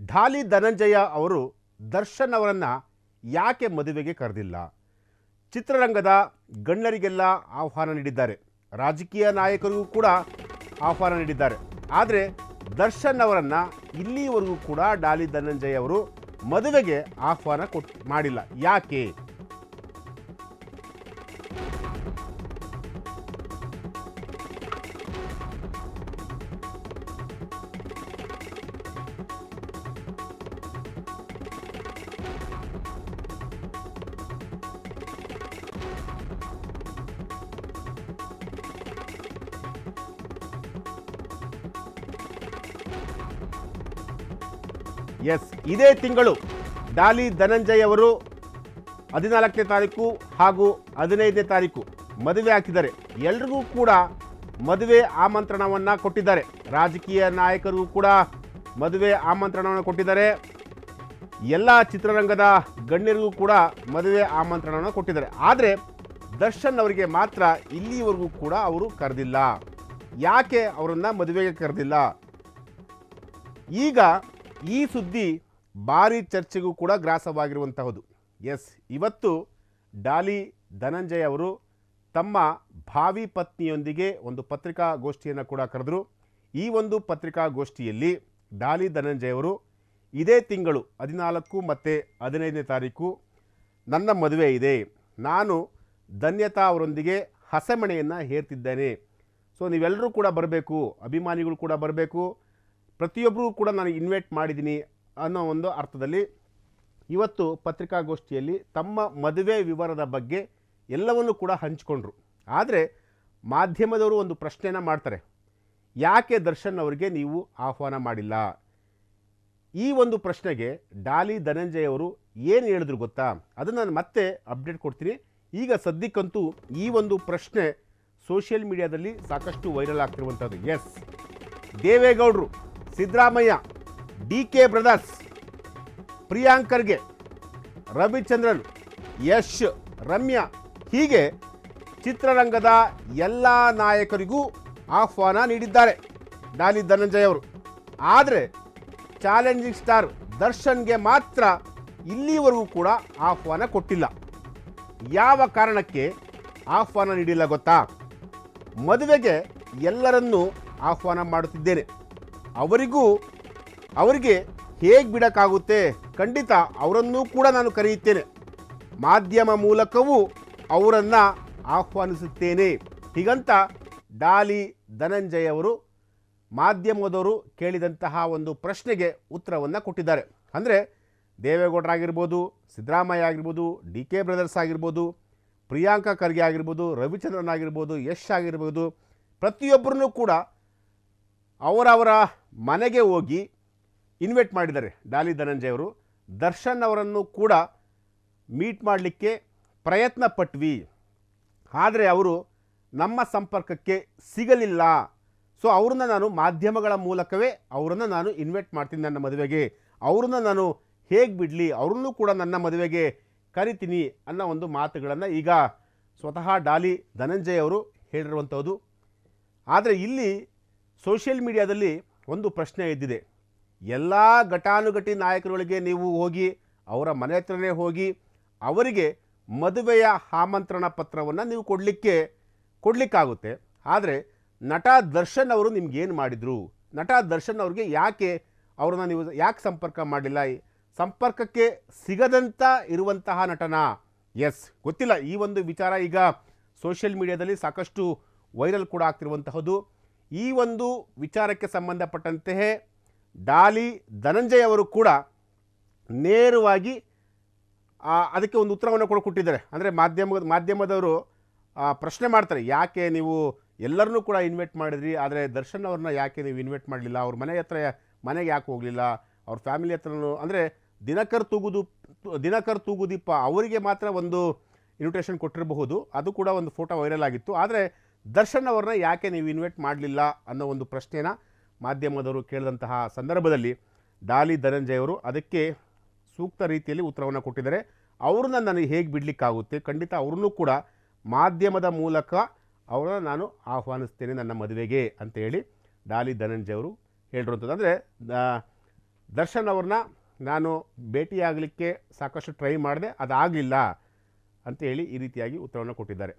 ಢಾಲಿ ಧನಂಜಯ ಅವರು ದರ್ಶನ್ ಅವರನ್ನು ಯಾಕೆ ಮದುವೆಗೆ ಕರೆದಿಲ್ಲ? ಚಿತ್ರರಂಗದ ಗಣ್ಯರಿಗೆಲ್ಲ ಆಹ್ವಾನ ನೀಡಿದ್ದಾರೆ, ರಾಜಕೀಯ ನಾಯಕರಿಗೂ ಕೂಡ ಆಹ್ವಾನ ನೀಡಿದ್ದಾರೆ. ಆದರೆ ದರ್ಶನ್ ಅವರನ್ನು ಇಲ್ಲಿವರೆಗೂ ಕೂಡ ಢಾಲಿ ಧನಂಜಯ ಅವರು ಮದುವೆಗೆ ಆಹ್ವಾನ ಮಾಡಿಲ್ಲ. ಯಾಕೆ? ಎಸ್, ಇದೇ ತಿಂಗಳು ಢಾಲಿ ಧನಂಜಯ್ ಅವರು 14ನೇ ತಾರೀಕು ಹಾಗೂ 15ನೇ ತಾರೀಕು ಮದುವೆ ಆಗ್ತಿದ್ದಾರೆ. ಎಲ್ರಿಗೂ ಕೂಡ ಮದುವೆ ಆಮಂತ್ರಣವನ್ನು ಕೊಟ್ಟಿದ್ದಾರೆ. ರಾಜಕೀಯ ನಾಯಕರಿಗೂ ಕೂಡ ಮದುವೆ ಆಮಂತ್ರಣವನ್ನು ಕೊಟ್ಟಿದ್ದಾರೆ. ಎಲ್ಲ ಚಿತ್ರರಂಗದ ಗಣ್ಯರಿಗೂ ಕೂಡ ಮದುವೆ ಆಮಂತ್ರಣವನ್ನು ಕೊಟ್ಟಿದ್ದಾರೆ. ಆದರೆ ದರ್ಶನ್ ಅವರಿಗೆ ಮಾತ್ರ ಇಲ್ಲಿವರೆಗೂ ಕೂಡ ಅವರು ಕರೆದಿಲ್ಲ. ಯಾಕೆ ಅವರನ್ನು ಮದುವೆಗೆ ಕರೆದಿಲ್ಲ? ಈಗ ಈ ಸುದ್ದಿ ಭಾರಿ ಚರ್ಚೆಗೂ ಕೂಡ ಗ್ರಾಸವಾಗಿರುವಂತಹದ್ದು. ಎಸ್, ಇವತ್ತು ಢಾಲಿ ಧನಂಜಯ್ ಅವರು ತಮ್ಮ ಭಾವಿ ಪತ್ನಿಯೊಂದಿಗೆ ಒಂದು ಪತ್ರಿಕಾಗೋಷ್ಠಿಯನ್ನು ಕೂಡ ಕರೆದರು. ಈ ಒಂದು ಪತ್ರಿಕಾಗೋಷ್ಠಿಯಲ್ಲಿ ಢಾಲಿ ಧನಂಜಯ್ ಅವರು ಇದೇ ತಿಂಗಳು 14 ಮತ್ತು 15ನೇ ತಾರೀಕು ನನ್ನ ಮದುವೆ ಇದೆ, ನಾನು ಧನ್ಯತಾ ಅವರೊಂದಿಗೆ ಹಸೆಮಣೆಯನ್ನು ಹೇರ್ತಿದ್ದೇನೆ, ಸೊ ನೀವೆಲ್ಲರೂ ಕೂಡ ಬರಬೇಕು, ಅಭಿಮಾನಿಗಳು ಕೂಡ ಬರಬೇಕು, ಪ್ರತಿಯೊಬ್ಬರೂ ಕೂಡ ನಾನು ಇನ್ವೈಟ್ ಮಾಡಿದ್ದೀನಿ ಅನ್ನೋ ಒಂದು ಅರ್ಥದಲ್ಲಿ ಇವತ್ತು ಪತ್ರಿಕಾಗೋಷ್ಠಿಯಲ್ಲಿ ತಮ್ಮ ಮದುವೆ ವಿವರದ ಬಗ್ಗೆ ಎಲ್ಲವನ್ನೂ ಕೂಡ ಹಂಚಿಕೊಂಡ್ರು. ಆದರೆ ಮಾಧ್ಯಮದವರು ಒಂದು ಪ್ರಶ್ನೆನ ಮಾಡ್ತಾರೆ, ಯಾಕೆ ದರ್ಶನ್ ಅವರಿಗೆ ನೀವು ಆಹ್ವಾನ ಮಾಡಿಲ್ಲ? ಈ ಒಂದು ಪ್ರಶ್ನೆಗೆ ಢಾಲಿ ಧನಂಜಯ್ ಅವರು ಏನು ಹೇಳಿದ್ರು ಗೊತ್ತಾ? ಅದನ್ನು ನಾನು ಮತ್ತೆ ಅಪ್ಡೇಟ್ ಕೊಡ್ತೀನಿ. ಈಗ ಸದ್ಯಕ್ಕಂತೂ ಈ ಒಂದು ಪ್ರಶ್ನೆ ಸೋಷಿಯಲ್ ಮೀಡಿಯಾದಲ್ಲಿ ಸಾಕಷ್ಟು ವೈರಲ್ ಆಗ್ತಿರುವಂಥದ್ದು. ಎಸ್, ದೇವೇಗೌಡರು, ಸಿದ್ದರಾಮಯ್ಯ, DK ಬ್ರದರ್ಸ್, ಪ್ರಿಯಾಂಕರ್ಗೆ, ರವಿಚಂದ್ರನ್, ಯಶ್, ರಮ್ಯಾ, ಹೀಗೆ ಚಿತ್ರರಂಗದ ಎಲ್ಲ ನಾಯಕರಿಗೂ ಆಹ್ವಾನ ನೀಡಿದ್ದಾರೆ ಢಾಲಿ ಧನಂಜಯ್ ಅವರು. ಆದರೆ ಚಾಲೆಂಜಿಂಗ್ ಸ್ಟಾರ್ ದರ್ಶನ್ಗೆ ಮಾತ್ರ ಇಲ್ಲಿವರೆಗೂ ಕೂಡ ಆಹ್ವಾನ ಕೊಟ್ಟಿಲ್ಲ. ಯಾವ ಕಾರಣಕ್ಕೆ ಆಹ್ವಾನ ನೀಡಿಲ್ಲ ಗೊತ್ತಾ? ಮದುವೆಗೆ ಎಲ್ಲರನ್ನೂ ಆಹ್ವಾನ ಮಾಡುತ್ತಿದ್ದೇನೆ, ಅವರಿಗೆ ಹೇಗೆ ಬಿಡೋಕ್ಕಾಗುತ್ತೆ? ಖಂಡಿತ ಅವರನ್ನೂ ಕೂಡ ನಾನು ಕರೆಯುತ್ತೇನೆ, ಮಾಧ್ಯಮ ಮೂಲಕವೂ ಅವರನ್ನು ಆಹ್ವಾನಿಸುತ್ತೇನೆ. ಹೀಗಂತ ಢಾಲಿ ಧನಂಜಯ್ ಅವರು ಮಾಧ್ಯಮದವರು ಕೇಳಿದಂತಹ ಒಂದು ಪ್ರಶ್ನೆಗೆ ಉತ್ತರವನ್ನು ಕೊಟ್ಟಿದ್ದಾರೆ. ಅಂದರೆ ದೇವೇಗೌಡರಾಗಿರ್ಬೋದು, ಸಿದ್ದರಾಮಯ್ಯ ಆಗಿರ್ಬೋದು, DK ಬ್ರದರ್ಸ್ ಆಗಿರ್ಬೋದು, ಪ್ರಿಯಾಂಕಾ ಖರ್ಗೆ ಆಗಿರ್ಬೋದು, ರವಿಚಂದ್ರನ್ ಆಗಿರ್ಬೋದು, ಯಶ್ ಆಗಿರ್ಬೋದು, ಪ್ರತಿಯೊಬ್ಬರನ್ನೂ ಕೂಡ ಅವರವರ ಮನೆಗೆ ಹೋಗಿ ಇನ್ವೈಟ್ ಮಾಡಿದ್ದಾರೆ ಢಾಲಿ ಧನಂಜಯ್ ಅವರು. ದರ್ಶನ್ ಅವರನ್ನು ಕೂಡ ಮೀಟ್ ಮಾಡಲಿಕ್ಕೆ ಪ್ರಯತ್ನ ಪಟ್ವಿ, ಆದರೆ ಅವರು ನಮ್ಮ ಸಂಪರ್ಕಕ್ಕೆ ಸಿಗಲಿಲ್ಲ. ಸೊ ಅವ್ರನ್ನ ನಾನು ಮಾಧ್ಯಮಗಳ ಮೂಲಕವೇ ಅವರನ್ನು ನಾನು ಇನ್ವೈಟ್ ಮಾಡ್ತೀನಿ ನನ್ನ ಮದುವೆಗೆ, ಅವ್ರನ್ನ ನಾನು ಹೇಗೆ ಬಿಡಲಿ, ಅವ್ರನ್ನೂ ಕೂಡ ನನ್ನ ಮದುವೆಗೆ ಕರಿತೀನಿ ಅನ್ನೋ ಒಂದು ಮಾತುಗಳನ್ನು ಈಗ ಸ್ವತಃ ಢಾಲಿ ಧನಂಜಯ್ ಅವರು ಹೇಳಿರುವಂಥದ್ದು. ಆದರೆ ಇಲ್ಲಿ ಸೋಷಿಯಲ್ ಮೀಡಿಯಾದಲ್ಲಿ ಒಂದು ಪ್ರಶ್ನೆ ಎದ್ದಿದೆ. ಎಲ್ಲ ಘಟಾನುಘಟಿ ನಾಯಕರುಗಳಿಗೆ ನೀವು ಹೋಗಿ ಅವರ ಮನೆ ಹತ್ರನೇ ಹೋಗಿ ಅವರಿಗೆ ಮದುವೆಯ ಆಮಂತ್ರಣ ಪತ್ರವನ್ನು ನೀವು ಕೊಡಲಿಕ್ಕಾಗುತ್ತೆ. ಆದರೆ ನಟ ದರ್ಶನ್ ಅವರು ನಿಮ್ಗೇನು ಮಾಡಿದರು? ನಟ ದರ್ಶನ್ ಅವ್ರಿಗೆ ಯಾಕೆ ಅವ್ರನ್ನ ನೀವು ಯಾಕೆ ಸಂಪರ್ಕ ಮಾಡಲಿಲ್ಲ? ಸಂಪರ್ಕಕ್ಕೆ ಸಿಗದಂಥ ಇರುವಂತಹ ನಟನ? ಎಸ್, ಗೊತ್ತಿಲ್ಲ. ಈ ಒಂದು ವಿಚಾರ ಈಗ ಸೋಷಿಯಲ್ ಮೀಡಿಯಾದಲ್ಲಿ ಸಾಕಷ್ಟು ವೈರಲ್ ಕೂಡ ಆಗ್ತಿರುವಂತಹದ್ದು. ಈ ಒಂದು ವಿಚಾರಕ್ಕೆ ಸಂಬಂಧಪಟ್ಟಂತೆ ಢಾಲಿ ಧನಂಜಯ್ ಅವರು ಕೂಡ ನೇರವಾಗಿ ಅದಕ್ಕೆ ಒಂದು ಉತ್ತರವನ್ನು ಕೂಡ ಕೊಟ್ಟಿದ್ದಾರೆ. ಅಂದರೆ ಮಾಧ್ಯಮದವರು ಪ್ರಶ್ನೆ ಮಾಡ್ತಾರೆ, ಯಾಕೆ ನೀವು ಎಲ್ಲರನ್ನೂ ಕೂಡ ಇನ್ವೈಟ್ ಮಾಡಿದ್ರಿ, ಆದರೆ ದರ್ಶನ್ ಅವ್ರನ್ನ ಯಾಕೆ ನೀವು ಇನ್ವೈಟ್ ಮಾಡಲಿಲ್ಲ? ಅವ್ರ ಮನೆಗೆ ಯಾಕೆ ಹೋಗಲಿಲ್ಲ? ಅವ್ರ ಫ್ಯಾಮಿಲಿ ಹತ್ರನೂ, ಅಂದರೆ ದಿನಕರ್ ತೂಗುದೀಪ ಅವರಿಗೆ ಮಾತ್ರ ಒಂದು ಇನ್ವಿಟೇಷನ್ ಕೊಟ್ಟಿರಬಹುದು, ಅದು ಕೂಡ ಒಂದು ಫೋಟೋ ವೈರಲ್ ಆಗಿತ್ತು. ಆದರೆ ದರ್ಶನ್ ಅವ್ರನ್ನ ಯಾಕೆ ನೀವು ಇನ್ವೈಟ್ ಮಾಡಲಿಲ್ಲ ಅನ್ನೋ ಒಂದು ಪ್ರಶ್ನೆನ ಮಾಧ್ಯಮದವರು ಕೇಳಿದಂತಹ ಸಂದರ್ಭದಲ್ಲಿ ಢಾಲಿ ಧನಂಜಯ್ ಅವರು ಅದಕ್ಕೆ ಸೂಕ್ತ ರೀತಿಯಲ್ಲಿ ಉತ್ತರವನ್ನು ಕೊಟ್ಟಿದ್ದಾರೆ. ಅವ್ರನ್ನ ನಾನು ಹೇಗೆ ಬಿಡಲಿಕ್ಕಾಗುತ್ತೆ? ಖಂಡಿತ ಅವ್ರನ್ನೂ ಕೂಡ ಮಾಧ್ಯಮದ ಮೂಲಕ ಅವರನ್ನು ನಾನು ಆಹ್ವಾನಿಸ್ತೇನೆ ನನ್ನ ಮದುವೆಗೆ ಅಂತ ಹೇಳಿ ಢಾಲಿ ಧನಂಜಯ್ ಅವರು ಹೇಳಿರುವಂಥದ್ದು. ಅಂದರೆ ದರ್ಶನ್ ಅವ್ರನ್ನ ನಾನು ಭೇಟಿಯಾಗಲಿಕ್ಕೆ ಸಾಕಷ್ಟು ಟ್ರೈ ಮಾಡಿದೆ, ಅದಾಗಲಿಲ್ಲ ಅಂತೇಳಿ ಈ ರೀತಿಯಾಗಿ ಉತ್ತರವನ್ನು ಕೊಟ್ಟಿದ್ದಾರೆ.